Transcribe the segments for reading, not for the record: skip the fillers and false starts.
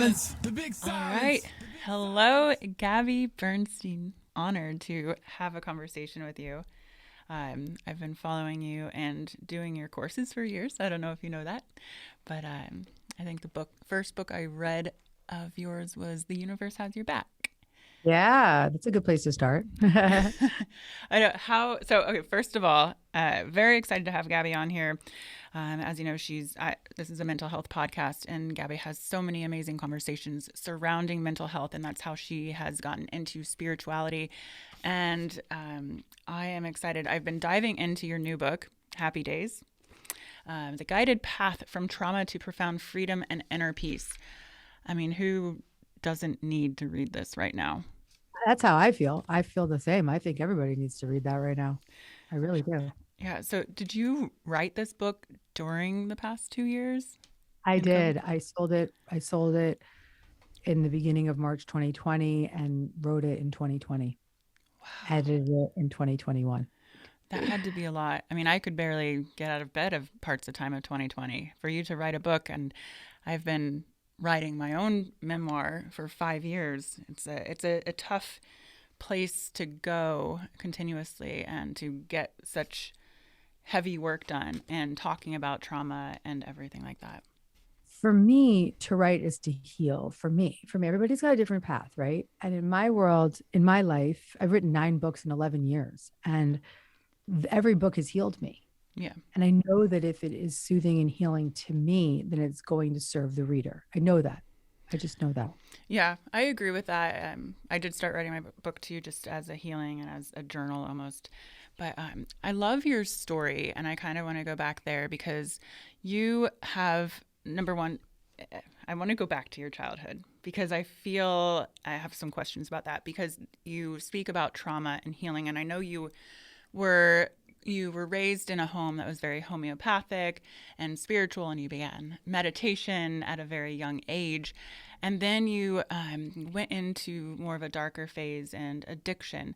sirens, the big All sirens. right. Hello, Gabby Bernstein. Honored to have a conversation with you. I've been following you and doing your courses for years. I don't know if you know that, but I think the first book I read of yours was "The Universe Has Your Back." Yeah, that's a good place to start. I know how. So, okay, first of all, very excited to have Gabby on here. As you know, this is a mental health podcast, and Gabby has so many amazing conversations surrounding mental health, and that's how she has gotten into spirituality. And I am excited. I've been diving into your new book, Happy Days, The Guided Path from Trauma to Profound Freedom and Inner Peace. I mean, who doesn't need to read this right now? That's how I feel. I feel the same. I think everybody needs to read that right now. I really do. Yeah. So, did you write this book during the past 2 years? I in COVID? did. I sold it in the beginning of March 2020 and wrote it in 2020. Wow. Edited it in 2021. That had to be a lot. I mean, I could barely get out of bed of parts of time of 2020. For you to write a book, and I've been writing my own memoir for 5 years. It's a tough place to go continuously and to get such heavy work done and talking about trauma and everything like that. For me, to write is to heal. For me, everybody's got a different path, right? And in my world, in my life, I've written 9 books in 11 years, and every book has healed me. Yeah. And I know that if it is soothing and healing to me, then it's going to serve the reader. I know that. I just know that. Yeah, I agree with that. I did start writing my book too, just as a healing and as a journal almost. But I love your story, and I kind of want to go back there because you have, number one, I want to go back to your childhood because I feel I have some questions about that because you speak about trauma and healing, and I know were you were raised in a home that was very homeopathic and spiritual, and you began meditation at a very young age. And then you went into more of a darker phase and addiction.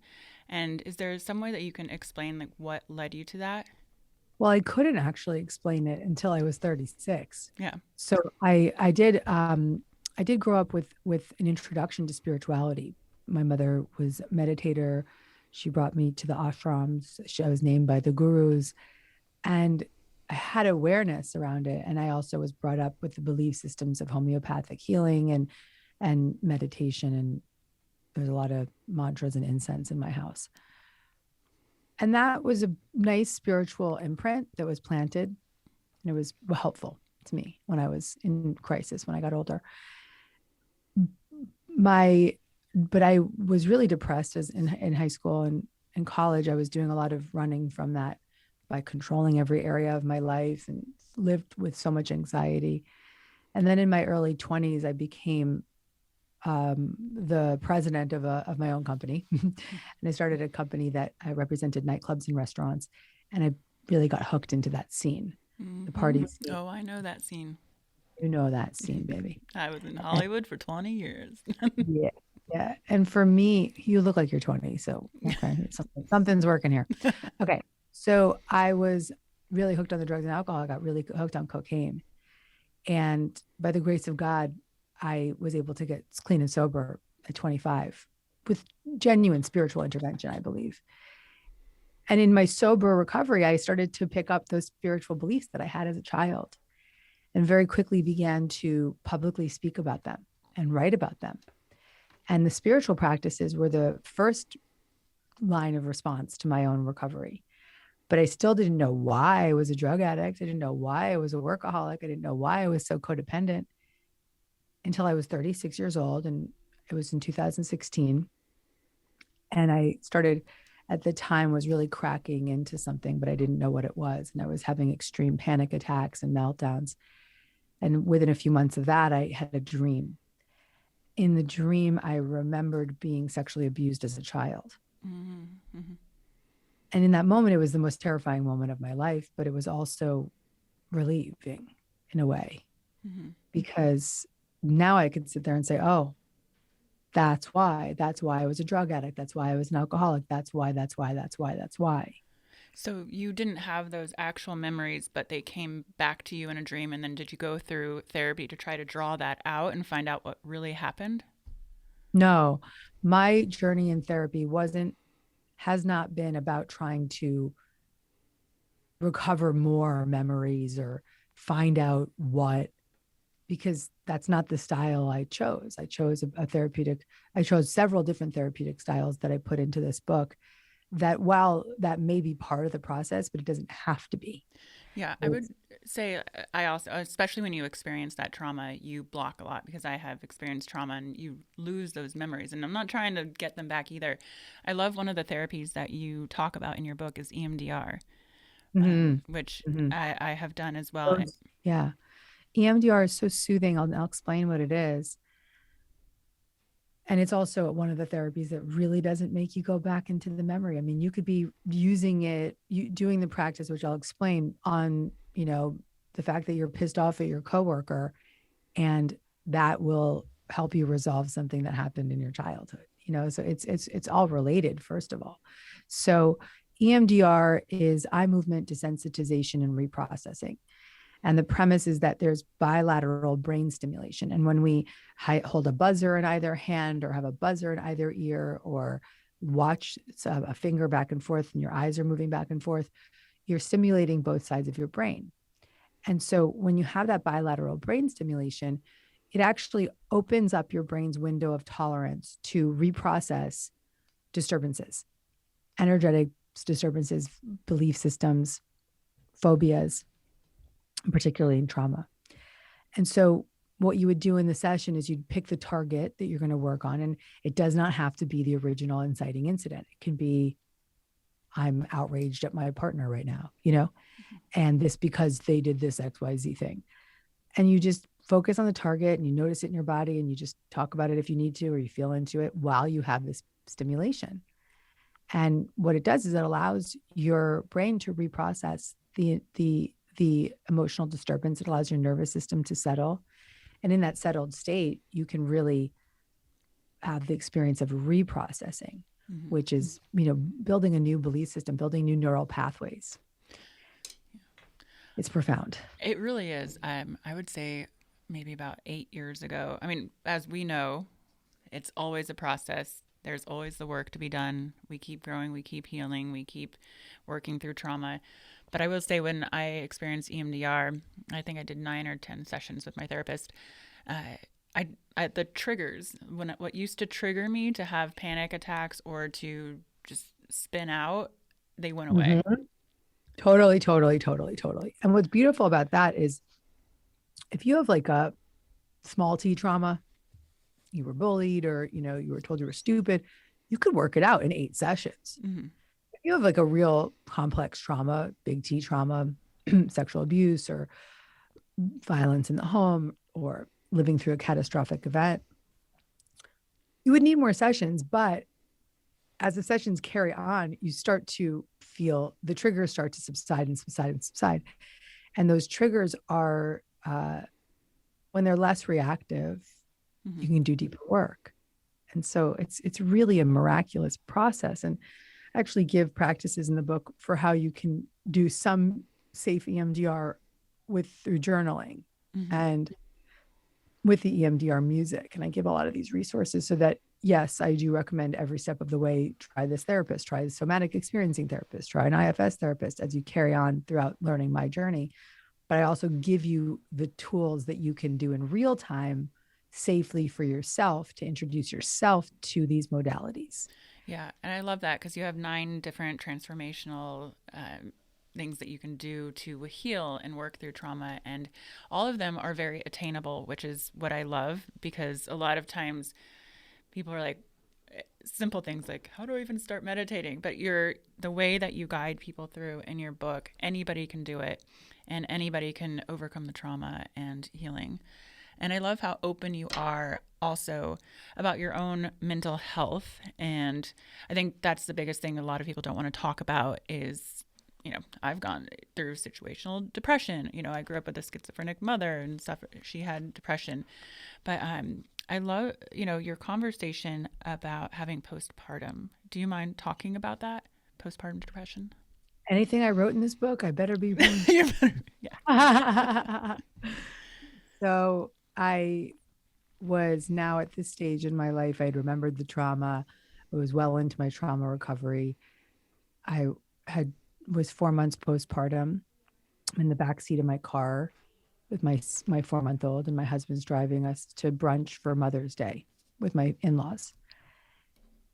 And is there some way that you can explain like what led you to that? Well, I couldn't actually explain it until I was 36. Yeah. So I did grow up with an introduction to spirituality. My mother was a meditator. She brought me to the ashrams. I was named by the gurus, and I had awareness around it. And I also was brought up with the belief systems of homeopathic healing and meditation. And there's a lot of mantras and incense in my house. And that was a nice spiritual imprint that was planted. And it was helpful to me when I was in crisis, when I got older. But I was really depressed in high school and in college. I was doing a lot of running from that by controlling every area of my life and lived with so much anxiety. And then in my early 20s, I became the president of my own company. And I started a company that I represented nightclubs and restaurants. And I really got hooked into that scene, the party scene. Oh, I know that scene. You know that scene, baby. I was in Hollywood for 20 years. Yeah. Yeah. And for me, you look like you're 20. So, okay, something's working here. Okay. So I was really hooked on the drugs and alcohol. I got really hooked on cocaine. And by the grace of God, I was able to get clean and sober at 25 with genuine spiritual intervention, I believe. And in my sober recovery, I started to pick up those spiritual beliefs that I had as a child and very quickly began to publicly speak about them and write about them. And the spiritual practices were the first line of response to my own recovery. But I still didn't know why I was a drug addict. I didn't know why I was a workaholic. I didn't know why I was so codependent until I was 36 years old. And it was in 2016. And I started, at the time, was really cracking into something, but I didn't know what it was. And I was having extreme panic attacks and meltdowns. And within a few months of that, I had a dream. In the dream, I remembered being sexually abused as a child. Mm-hmm. Mm-hmm. And in that moment, it was the most terrifying moment of my life, but it was also relieving in a way, because now I could sit there and say, oh, that's why I was a drug addict. That's why I was an alcoholic. That's why. So you didn't have those actual memories, but they came back to you in a dream. And then did you go through therapy to try to draw that out and find out what really happened? No, my journey in therapy has not been about trying to recover more memories or find out what, because that's not the style I chose. I chose I chose several different therapeutic styles that I put into this book, that while that may be part of the process, but it doesn't have to be. Yeah, I would say I also, especially when you experience that trauma, you block a lot because I have experienced trauma and you lose those memories. And I'm not trying to get them back either. I love one of the therapies that you talk about in your book is EMDR, Mm-hmm. which Mm-hmm. I have done as well. Yeah. EMDR is so soothing. I'll explain what it is. And it's also one of the therapies that really doesn't make you go back into the memory. I mean, you could be using it, doing the practice, which I'll explain on, the fact that you're pissed off at your coworker, and that will help you resolve something that happened in your childhood. So it's all related, first of all. So EMDR is eye movement desensitization and reprocessing. And the premise is that there's bilateral brain stimulation. And when we hold a buzzer in either hand, or have a buzzer in either ear, or watch a finger back and forth and your eyes are moving back and forth, you're stimulating both sides of your brain. And so when you have that bilateral brain stimulation, it actually opens up your brain's window of tolerance to reprocess disturbances, energetic disturbances, belief systems, phobias, particularly in trauma. And so what you would do in the session is you'd pick the target that you're going to work on. And it does not have to be the original inciting incident. It can be, I'm outraged at my partner right now, and this because they did this XYZ thing. And you just focus on the target and you notice it in your body, and you just talk about it if you need to, or you feel into it while you have this stimulation. And what it does is it allows your brain to reprocess the emotional disturbance. It allows your nervous system to settle. And in that settled state, you can really have the experience of reprocessing, Mm-hmm. which is, building a new belief system, building new neural pathways. It's profound. It really is. I would say maybe about 8 years ago. I mean, as we know, it's always a process. There's always the work to be done. We keep growing, we keep healing, we keep working through trauma. But I will say, when I experienced EMDR, I think I did 9 or 10 sessions with my therapist. Uh, the triggers, what used to trigger me to have panic attacks or to just spin out, they went away. Mm-hmm. Totally, totally, totally, totally. And what's beautiful about that is, if you have like a small t trauma, you were bullied, or, you were told you were stupid, you could work it out in 8 sessions. Mm-hmm. If you have like a real complex trauma, big T trauma, sexual abuse or violence in the home, or living through a catastrophic event, you would need more sessions. But as the sessions carry on, you start to feel the triggers start to subside and subside and subside. And those triggers are, when they're less reactive, Mm-hmm. you can do deeper work. And so it's really a miraculous process. And I actually give practices in the book for how you can do some safe EMDR through journaling, Mm-hmm. and with the EMDR music. And I give a lot of these resources so that, yes, I do recommend every step of the way, try this therapist, try the somatic experiencing therapist, try an IFS therapist as you carry on throughout learning my journey. But I also give you the tools that you can do in real time safely for yourself to introduce yourself to these modalities. Yeah, and I love that because you have 9 different transformational things that you can do to heal and work through trauma. And all of them are very attainable, which is what I love, because a lot of times people are like, simple things like, how do I even start meditating? But the way that you guide people through in your book, anybody can do it, and anybody can overcome the trauma and healing. And I love how open you are also about your own mental health. And I think that's the biggest thing that a lot of people don't want to talk about is, I've gone through situational depression. I grew up with a schizophrenic mother and stuff. She had depression. But I love, your conversation about having postpartum. Do you mind talking about that, postpartum depression? Anything I wrote in this book, I better be. Yeah. So I was now at this stage in my life. I'd remembered the trauma. I was well into my trauma recovery. I had was 4 months postpartum. I'm in the back seat of my car with my 4-month-old, and my husband's driving us to brunch for Mother's Day with my in-laws.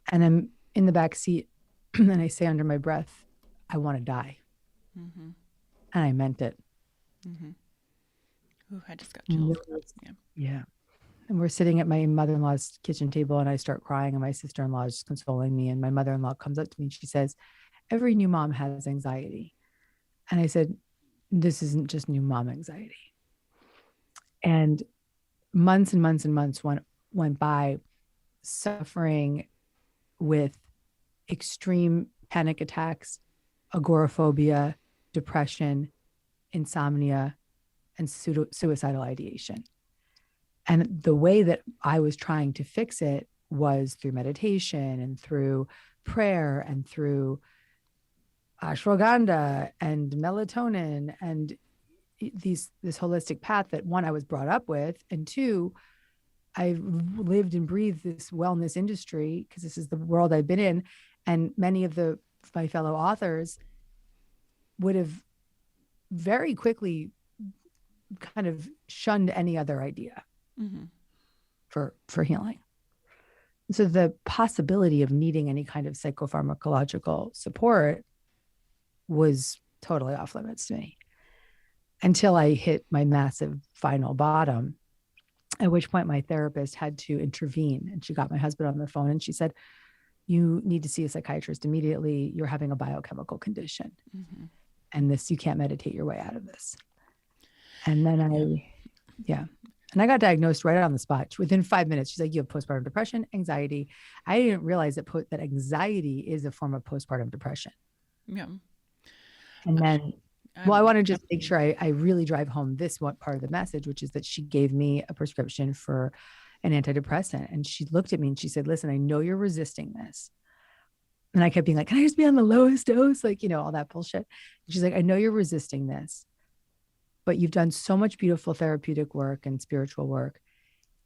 And I'm in the back seat, and I say under my breath, "I want to die," Mm-hmm. and I meant it. Mm-hmm. Ooh, I just got chilled. Yeah. Yeah. And we're sitting at my mother-in-law's kitchen table, and I start crying, and my sister-in-law is just consoling me. And my mother-in-law comes up to me and she says, "Every new mom has anxiety." And I said, "This isn't just new mom anxiety." And months and months and months went by suffering with extreme panic attacks, agoraphobia, depression, insomnia, and suicidal ideation. And the way that I was trying to fix it was through meditation and through prayer and through ashwagandha and melatonin and this holistic path that, one, I was brought up with, and two, I've lived and breathed this wellness industry because this is the world I've been in. And many of my fellow authors would have very quickly kind of shunned any other idea Mm-hmm. for healing. So the possibility of needing any kind of psychopharmacological support was totally off limits to me until I hit my massive final bottom, at which point my therapist had to intervene. And she got my husband on the phone and she said, "You need to see a psychiatrist immediately. You're having a biochemical condition. Mm-hmm. And you can't meditate your way out of this." And then And I got diagnosed right on the spot. Within 5 minutes, she's like, "You have postpartum depression, anxiety." I didn't realize that anxiety is a form of postpartum depression. Yeah. And then, I want to just make sure I really drive home this one part of the message, which is that she gave me a prescription for an antidepressant. And she looked at me and she said, "Listen, I know you're resisting this." And I kept being like, "Can I just be on the lowest dose?" Like, all that bullshit. And she's like, "I know you're resisting this, but you've done so much beautiful therapeutic work and spiritual work.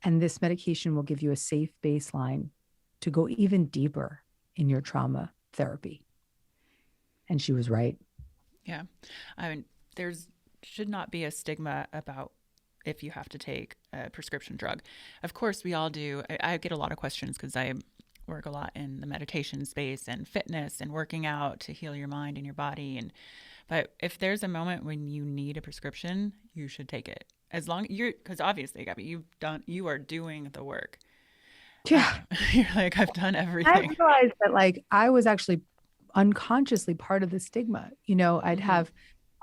And this medication will give you a safe baseline to go even deeper in your trauma therapy." And she was right. Yeah. I mean, should not be a stigma about if you have to take a prescription drug. Of course, we all do. I get a lot of questions because I work a lot in the meditation space and fitness and working out to heal your mind and your body. But if there's a moment when you need a prescription, you should take it. As long because obviously, Gabby, you are doing the work. Yeah. You're like, I've done everything. I realized that I was actually unconsciously part of the stigma. I'd have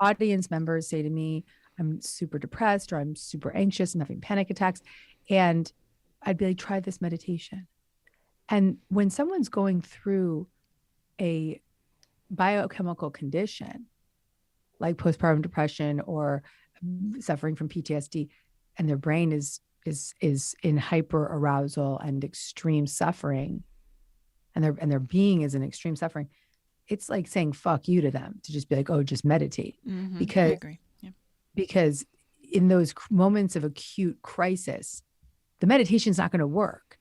audience members say to me, "I'm super depressed," or "I'm super anxious, I'm having panic attacks." And I'd be like, "Try this meditation." And when someone's going through a biochemical condition like postpartum depression or suffering from PTSD, and their brain is in hyper arousal and extreme suffering, and their being is in extreme suffering, it's like saying fuck you to them to just be like, "Oh, just meditate." Mm-hmm. Because I agree. Yeah. Because in those moments of acute crisis, the meditation is not going to work.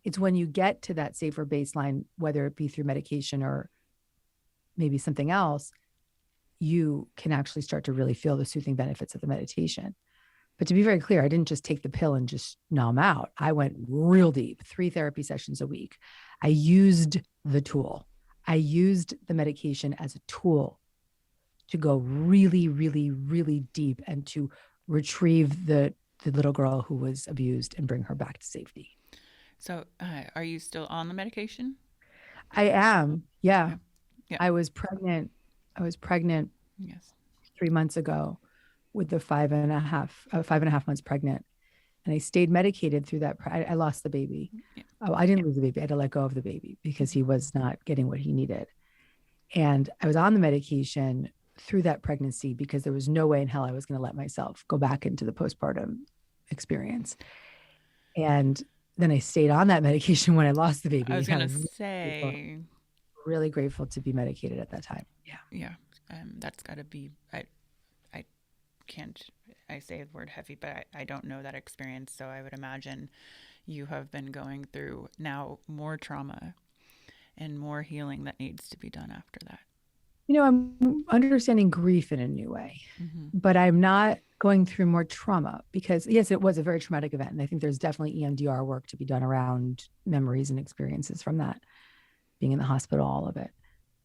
It's when you get to that safer baseline, whether it be through medication or maybe something else, you can actually start to really feel the soothing benefits of the meditation. But to be very clear, I didn't just take the pill and just numb out. I went real deep, 3 therapy sessions a week. I used the tool. I used the medication as a tool to go really, really, really deep and to retrieve the little girl who was abused and bring her back to safety. So are you still on the medication? I am. Yeah. Yeah. I was pregnant. Yes. 3 months ago with the 5.5 months pregnant. And I stayed medicated through that. I lost the baby. Yeah. Oh, I didn't lose the baby. I had to let go of the baby because he was not getting what he needed. And I was on the medication through that pregnancy because there was no way in hell I was going to let myself go back into the postpartum experience. And then I stayed on that medication when I lost the baby. I was going to say, really grateful to be medicated at that time. Yeah. Yeah. That's got to be, I can't, I say the word heavy, but I don't know that experience. So I would imagine you have been going through now more trauma and more healing that needs to be done after that. I'm understanding grief in a new way, Mm-hmm. but I'm not going through more trauma because, yes, it was a very traumatic event. And I think there's definitely EMDR work to be done around memories and experiences from that, being in the hospital, all of it.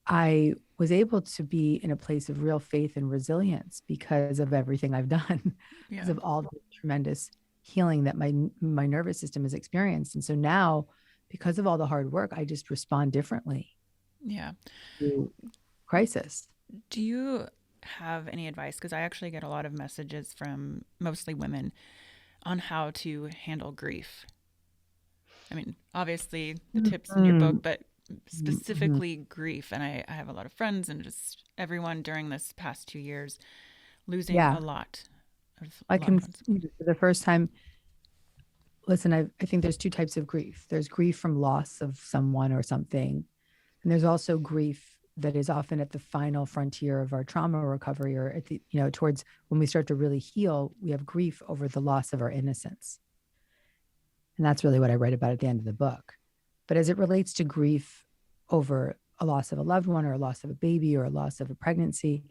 I was able to be in a place of real faith and resilience because of everything I've done, because Yeah. of all the tremendous healing that my nervous system has experienced. And so now, because of all the hard work, I just respond differently Yeah. to crisis. Do you have any advice? Because I actually get a lot of messages from mostly women on how to handle grief. I mean, obviously the tips in your book, Mm, but mhm. specifically grief. And I have a lot of friends and just everyone during this past 2 years losing Yeah, a lot of I loved can, ones. for the first time, listen, I think there's two types of grief. There's grief from loss of someone or something. And there's also grief that is often at the final frontier of our trauma recovery, or at the, towards when we start to really heal, we have grief over the loss of our innocence. And that's really what I write about at the end of the book. But as it relates to grief over a loss of a loved one or a loss of a baby or a loss of a pregnancy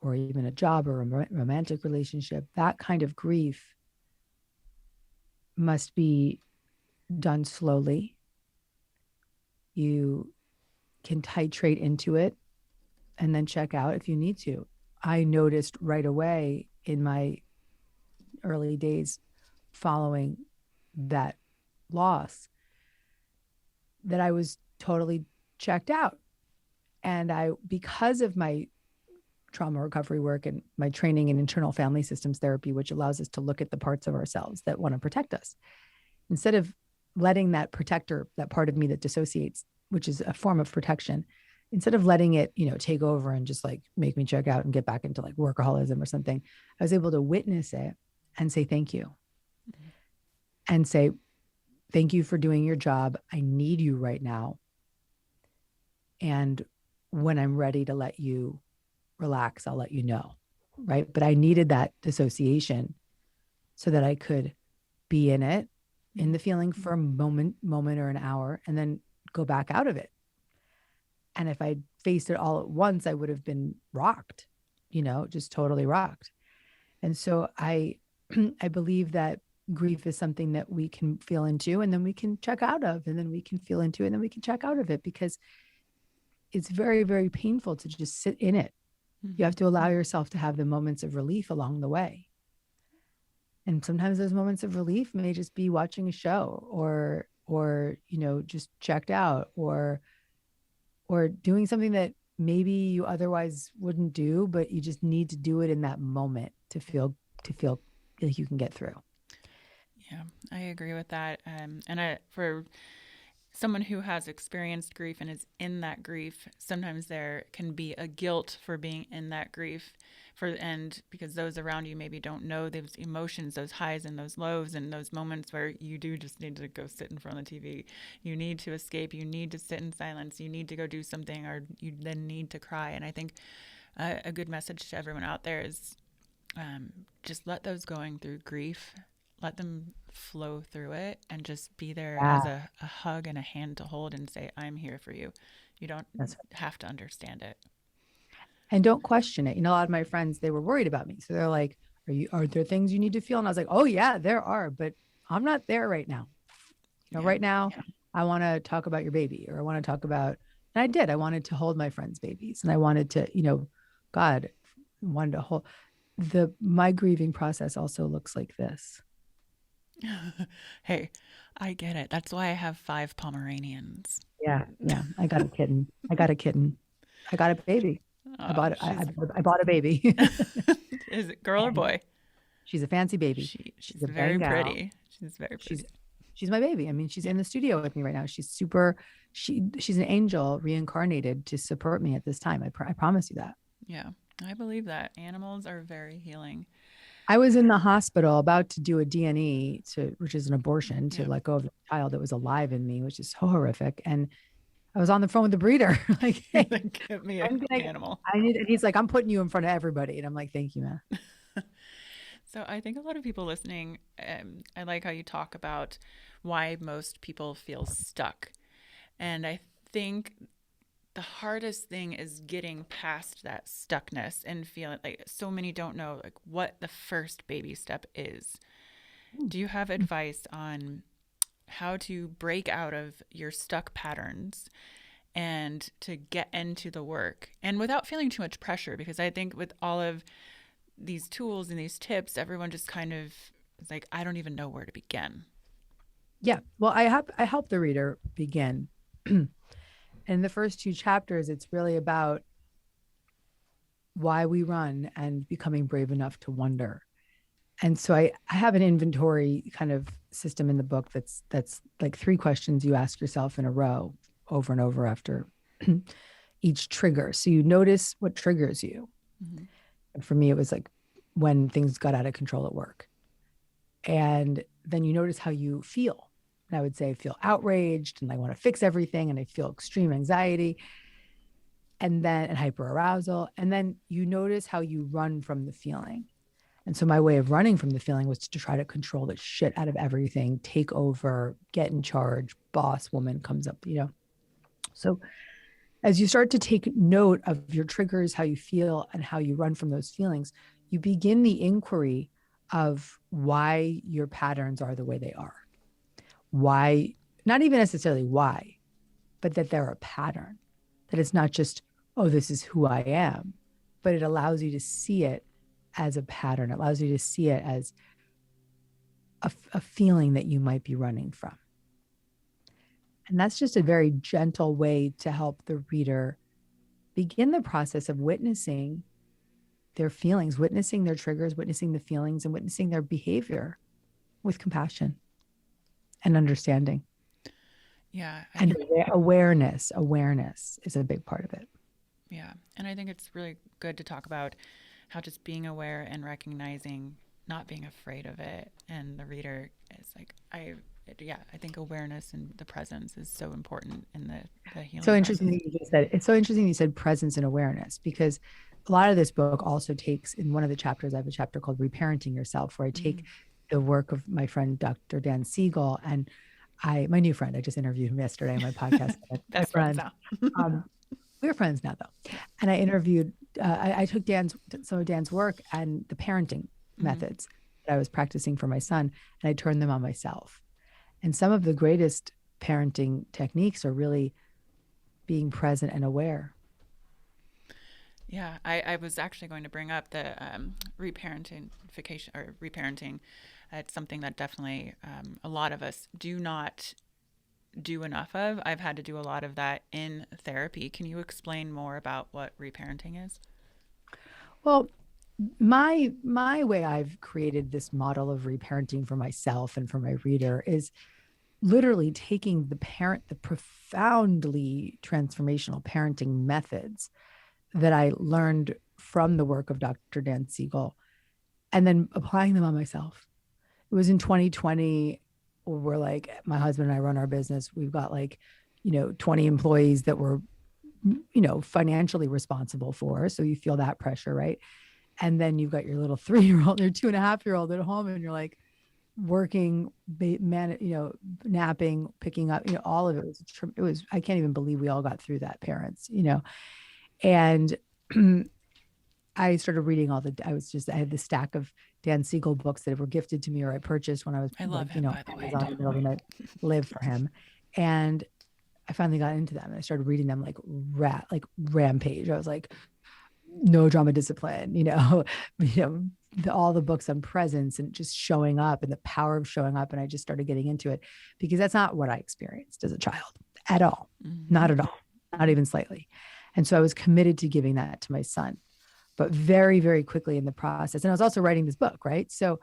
or even a job or a romantic relationship, that kind of grief must be done slowly. You can titrate into it and then check out if you need to. I noticed right away in my early days following that loss that I was totally checked out. And because of my trauma recovery work and my training in internal family systems therapy, which allows us to look at the parts of ourselves that want to protect us, instead of letting that protector, that part of me that dissociates, which is a form of protection, instead of letting it, take over and just like make me check out and get back into like workaholism or something, I was able to witness it and say, thank you. And say, thank you for doing your job. I need you right now. And when I'm ready to let you relax, I'll let you know. Right. But I needed that dissociation so that I could be in it, in the feeling for a moment or an hour, and then go back out of it. And if I faced it all at once, I would have been rocked, just totally rocked. And so I I believe that grief is something that we can feel into and then we can check out of, and then we can feel into it and then we can check out of it, because it's very, very painful to just sit in it. You have to allow yourself to have the moments of relief along the way. And sometimes those moments of relief may just be watching a show or just checked out or doing something that maybe you otherwise wouldn't do, but you just need to do it in that moment to feel like you can get through. Yeah, I agree with that. For someone who has experienced grief and is in that grief, sometimes there can be a guilt for being in that grief and because those around you maybe don't know those emotions, those highs and those lows, and those moments where you do just need to go sit in front of the TV. You need to escape. You need to sit in silence. You need to go do something, or you then need to cry. And I think a good message to everyone out there is just let those going through grief, let them flow through it, and just be there Yeah, as a hug and a hand to hold and say, I'm here for you. You don't that's have to understand it. and don't question it. A lot of my friends, they were worried about me. So they're like, are there things you need to feel? And I was like, oh yeah, there are, but I'm not there right now. Yeah. Right now, I want to talk about your baby, or I want to talk about, and I did. I wanted to hold my friends' babies, and I wanted to, God, wanted to hold my grieving process also looks like this. Hey, I get it. That's why I have 5 Pomeranians. Yeah. Yeah. I got a kitten. I got a kitten. I got a baby. I Oh, bought it. she's I bought a baby. is it girl or And boy? she's a fancy baby. She's She's a very Bengal. pretty. She's very She's pretty. she's my baby. I mean, she's Yeah. in the studio with me right now. She's an angel reincarnated to support me at this time. I promise you that. Yeah. I believe that animals are very healing. I was in the hospital about to do a DNE which is an abortion, to Yeah. let go of the child that was alive in me, which is so horrific. And I was on the phone with the breeder. Like, hey, Like, give me a I'm gonna, animal. I need, and he's like, I'm putting you in front of everybody. And I'm like, thank you, man. So I think a lot of people listening, I like how you talk about why most people feel stuck. And I think the hardest thing is getting past that stuckness and feeling like so many don't know like what the first baby step is. Do you have advice on how to break out of your stuck patterns and to get into the work and without feeling too much pressure? Because I think with all of these tools and these tips, everyone just kind of is like, I don't even know where to begin. Yeah. Well, I help the reader begin. In the first two chapters, it's really about why we run and becoming brave enough to wonder. And so I have an inventory kind of system in the book that's like three questions you ask yourself in a row over and over after each trigger. So you notice what triggers you. Mm-hmm. And for me, it was like when things got out of control at work. And then you notice how you feel. And I would say I feel outraged and I want to fix everything and I feel extreme anxiety and hyperarousal. And then you notice how you run from the feeling. And so my way of running from the feeling was to try to control the shit out of everything, take over, get in charge, boss woman comes up, you know. So as you start to take note of your triggers, how you feel and how you run from those feelings, you begin the inquiry of why your patterns are the way they are. Why, not even necessarily why, but that they're a pattern, that it's not just, oh, this is who I am, but it allows you to see it as a pattern. It allows you to see it as a feeling that you might be running from. And that's just a very gentle way to help the reader begin the process of witnessing their feelings, witnessing their triggers, witnessing the feelings, and witnessing their behavior with compassion and understanding. Yeah. And awareness is a big part of it. Yeah. And I think it's really good to talk about how just being aware and recognizing, not being afraid of it. And the reader is like, I think awareness and the presence is so important in the healing So interesting process. that you just said, it's so interesting you said presence and awareness, because a lot of this book also takes, in one of the chapters, I have a chapter called Reparenting Yourself, where I take the work of my friend, Dr. Dan Siegel, and my new friend, I just interviewed him yesterday on my podcast. Best friends now. We're friends now though. And I took some of Dan's work and the parenting methods that I was practicing for my son, and I turned them on myself. And some of the greatest parenting techniques are really being present and aware. Yeah, I was actually going to bring up the reparentification or reparenting. It's something that definitely a lot of us do not do enough of. I've had to do a lot of that in therapy. Can you explain more about what reparenting is? Well, my way I've created this model of reparenting for myself and for my reader is literally taking the profoundly transformational parenting methods that I learned from the work of Dr. Dan Siegel and then applying them on myself. It was in 2020 where we're like, my husband and I run our business. We've got 20 employees that we're, financially responsible for. So you feel that pressure, right? And then you've got your little 3-year-old, your 2.5-year-old at home, and you're like working, napping, picking up, all of it was, I can't even believe we all got through that, parents, and I started reading I had the stack of Dan Siegel books that were gifted to me or I purchased when I was, I love him, by the way. Amazon in the middle of the night, live for him. And I finally got into them and I started reading them like rampage. I was like, no drama discipline, all the books on presence and just showing up and the power of showing up. And I just started getting into it because that's not what I experienced as a child at all. Not at all, not even slightly. And so I was committed to giving that to my son, but very, very quickly in the process. And I was also writing this book, right? So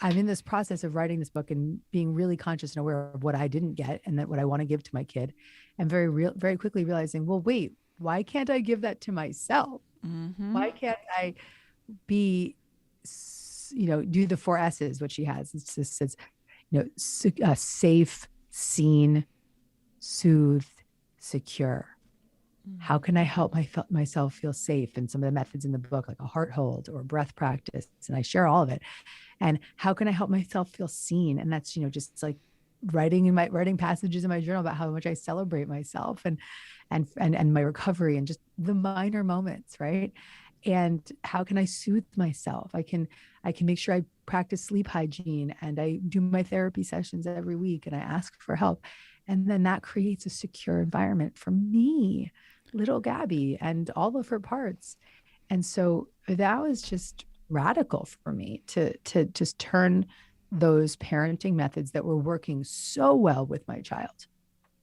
I'm in this process of writing this book and being really conscious and aware of what I didn't get and that what I want to give to my kid. And very quickly realizing, well, wait, why can't I give that to myself? Why can't I do the 4 S's, what she has. It just says, safe, seen, soothed, secure? How Mm. can I help myself feel safe? And some of the methods in the book, like a heart hold or breath practice, and I share all of it. And how can I help myself feel seen? And that's, just like writing passages in my journal about how much I celebrate myself and my recovery and just the minor moments, right? And how can I soothe myself? I can make sure I practice sleep hygiene, and I do my therapy sessions every week, and I ask for help. And then that creates a secure environment for me, little Gabby, and all of her parts. And so that was just radical for me to just turn those parenting methods that were working so well with my child.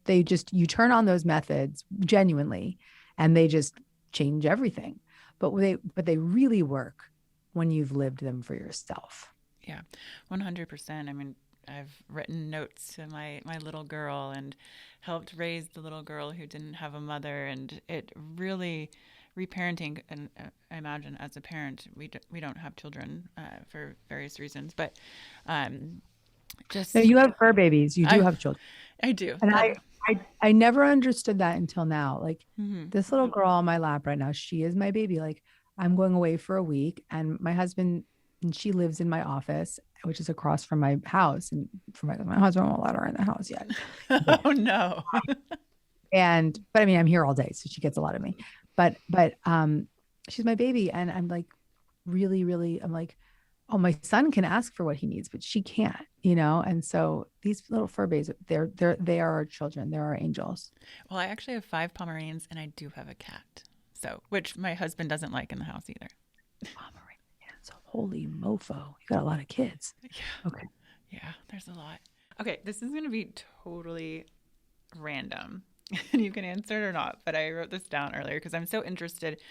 You turn on those methods genuinely, and they just change everything. But they really work when you've lived them for yourself. Yeah, 100%. I mean, I've written notes to my little girl and helped raise the little girl who didn't have a mother, and it really reparenting. And I imagine as a parent, we don't have children for various reasons, but um, Now just you have fur babies, you do I have children. I do. And I never understood that until now. Like Mhm. this little girl on my lap right now, she is my baby. Like I'm going away for a week, and my husband, and she lives in my office, which is across from my house. And for my husband won't let her in the house yet. Oh no. But I mean, I'm here all day, so she gets a lot of me. But she's my baby, and I'm like really, really, I'm like, oh, my son can ask for what he needs, but she can't. And so these little fur babies, they are our children. They're our angels. Well, I actually have 5 Pomeranians and I do have a cat. So, which my husband doesn't like in the house either. Pomeranians, holy mofo! You got a lot of kids. Yeah. Okay. Yeah, there's a lot. Okay, this is going to be totally random. And you can answer it or not, but I wrote this down earlier because I'm so interested,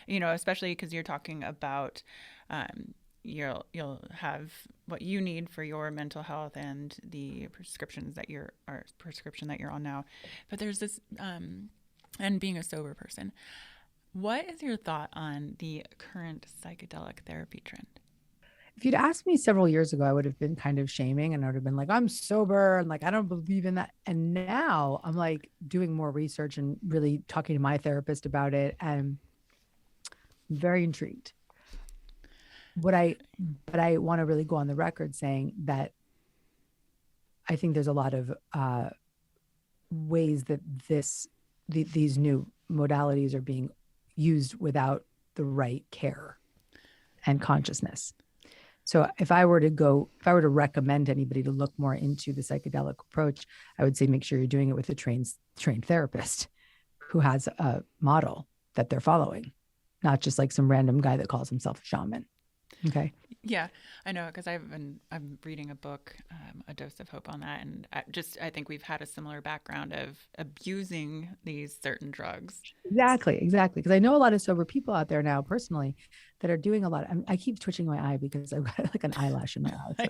especially because you're talking about you'll have what you need for your mental health and the prescription that you're on now. But there's this and being a sober person. What is your thought on the current psychedelic therapy trend? If you'd asked me several years ago, I would have been kind of shaming, and I would have been like, I'm sober and like, I don't believe in that. And now I'm like doing more research and really talking to my therapist about it. And I'm very intrigued. What I, but I want to really go on the record saying that I think there's a lot of ways that these new modalities are being used without the right care and consciousness. So if I were to recommend anybody to look more into the psychedelic approach, I would say make sure you're doing it with a trained therapist who has a model that they're following, not just like some random guy that calls himself a shaman. Okay. Yeah, I know because I'm reading a book, A Dose of Hope on that, and I think we've had a similar background of abusing these certain drugs. Exactly. Because I know a lot of sober people out there now personally that are doing a lot. I keep twitching my eye because I've got like an eyelash in my eye.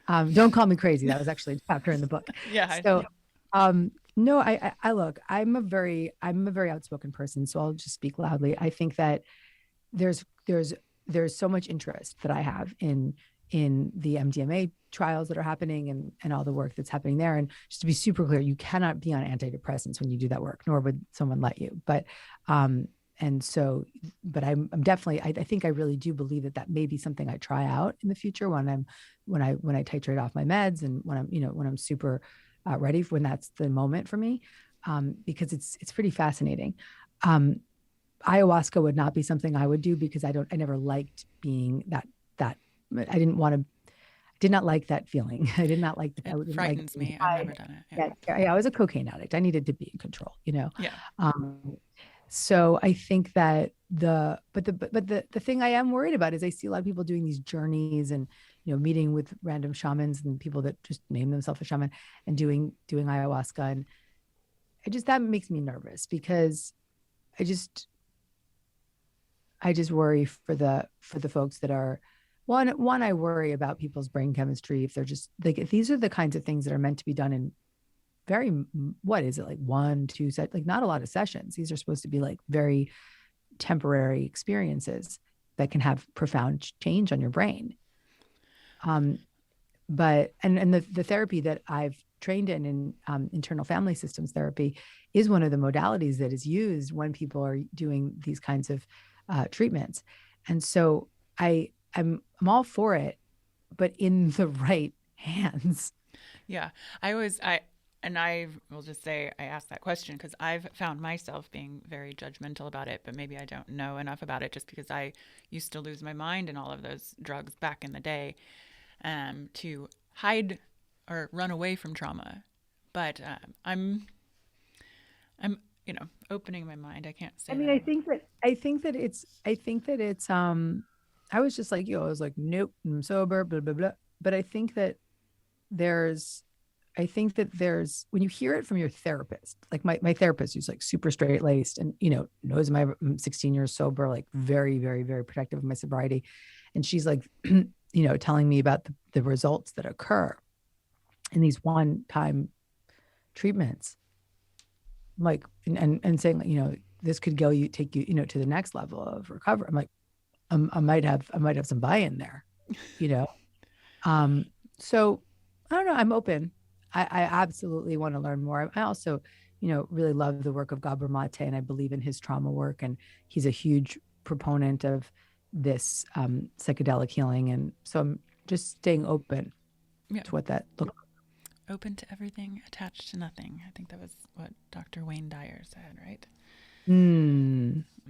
So don't call me crazy. That was actually a chapter in the book. Yeah. So, no, I look, I'm a very outspoken person, so I'll just speak loudly. I think that there's so much interest that I have in the MDMA trials that are happening and all the work that's happening there. And just to be super clear, you cannot be on antidepressants when you do that work, nor would someone let you. But I'm definitely, I think I really do believe that may be something I try out in the future when I titrate off my meds, and when I'm super ready when that's the moment for me, because it's pretty fascinating. Ayahuasca would not be something I would do because I never liked being that I did not like that feeling. I did not like that. It frightens me. I've never done it. Yeah, I was a cocaine addict. I needed to be in control, Yeah. So I think that the thing I am worried about is I see a lot of people doing these journeys and, meeting with random shamans and people that just name themselves a shaman and doing ayahuasca. And that makes me nervous because I just worry for the folks that are one, I worry about people's brain chemistry. If they're just like, if these are the kinds of things that are meant to be done in very, what is it, like 1-2 sets, like not a lot of sessions. These are supposed to be like very temporary experiences that can have profound change on your brain. But the therapy that I've trained in internal family systems therapy, is one of the modalities that is used when people are doing these kinds of treatments. And so I'm all for it, but in the right hands. Yeah. I will just say I asked that question because I've found myself being very judgmental about it, but maybe I don't know enough about it just because I used to lose my mind in all of those drugs back in the day to hide or run away from trauma. But I'm opening my mind. I can't say I mean, that. I think that it's I was just like you. I was like, nope, I'm sober, blah blah blah. But there's there's when you hear it from your therapist, like my therapist, who's like super straight laced and knows I'm 16 years sober, like very very very protective of my sobriety, and she's like telling me about the results that occur in these one time treatments, like and saying this could take you to the next level of recovery. I'm like, I might have some buy-in there, you know. So I don't know. I'm open. I absolutely want to learn more. I also, really love the work of Gabor Mate, and I believe in his trauma work. And he's a huge proponent of this psychedelic healing. And so I'm just staying open to what that looks like. Open to everything, attached to nothing. I think that was what Dr. Wayne Dyer said, right?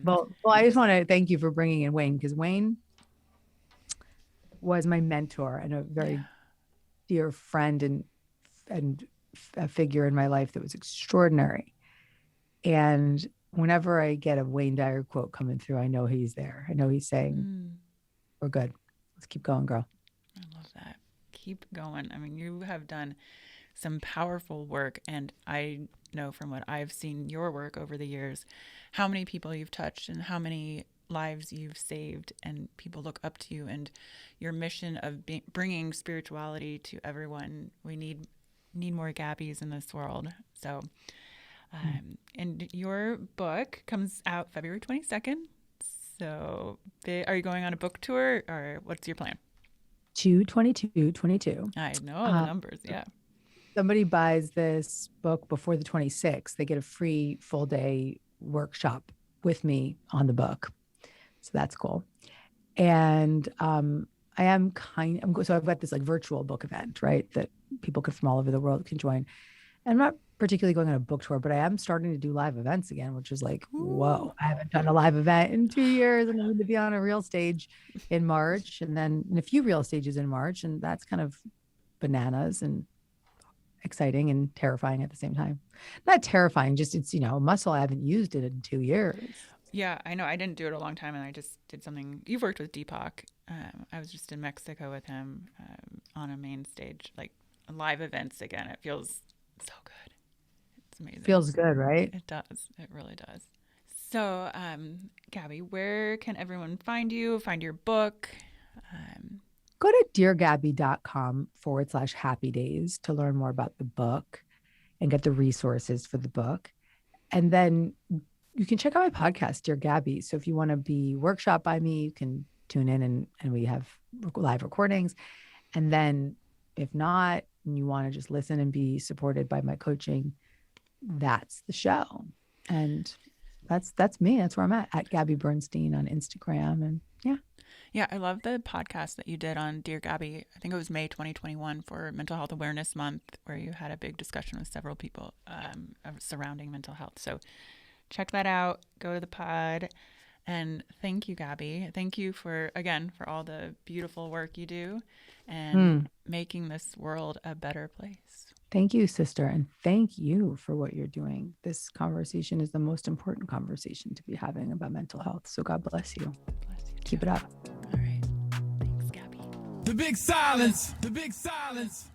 Well, I just want to thank you for bringing in Wayne, because Wayne was my mentor and a very dear friend and a figure in my life that was extraordinary. And whenever I get a Wayne Dyer quote coming through, I know he's there. I know he's saying, we're good. Let's keep going, girl. I love that. Keep going. I mean, you have done some powerful work, and I know from what I've seen your work over the years, how many people you've touched and how many lives you've saved, and people look up to you and your mission of bringing spirituality to everyone. We need more Gabbys in this world. So, and your book comes out February 22nd. So are you going on a book tour, or what's your plan? 2/22/22. I know the numbers. Yeah. Somebody buys this book before the 26th, they get a free full day workshop with me on the book. So that's cool. And so I've got this like virtual book event, right, that people from all over the world can join. And I'm not particularly going on a book tour, but I am starting to do live events again, which is like, whoa, I haven't done a live event in 2 years. I'm going to be on a real stage in March, and then in a few real stages in March. And that's kind of bananas and exciting and terrifying at the same time. Not terrifying, just it's, a muscle I haven't used it in 2 years. Yeah, I know. I didn't do it a long time, and I just did something. You've worked with Deepak. I was just in Mexico with him on a main stage, like live events again. It feels so good. It's amazing. Feels good, right? It does. It really does. So, Gabby, where can everyone find you, find your book? Go to deargabby.com/happy days to learn more about the book and get the resources for the book. And then you can check out my podcast, Dear Gabby. So if you want to be workshopped by me, you can tune in and we have live recordings. And then if not, and you want to just listen and be supported by my coaching, that's the show. And that's me. That's where I'm at Gabby Bernstein on Instagram. And yeah, I love the podcast that you did on Dear Gabby. I think it was May 2021 for Mental Health Awareness Month, where you had a big discussion with several people surrounding mental health. So check that out. Go to the pod. And thank you, Gabby. Thank you for all the beautiful work you do and making this world a better place. Thank you, sister. And thank you for what you're doing. This conversation is the most important conversation to be having about mental health. So God bless you. Bless you too. Keep it up. All right. Thanks, Gabby. The big silence. The big silence.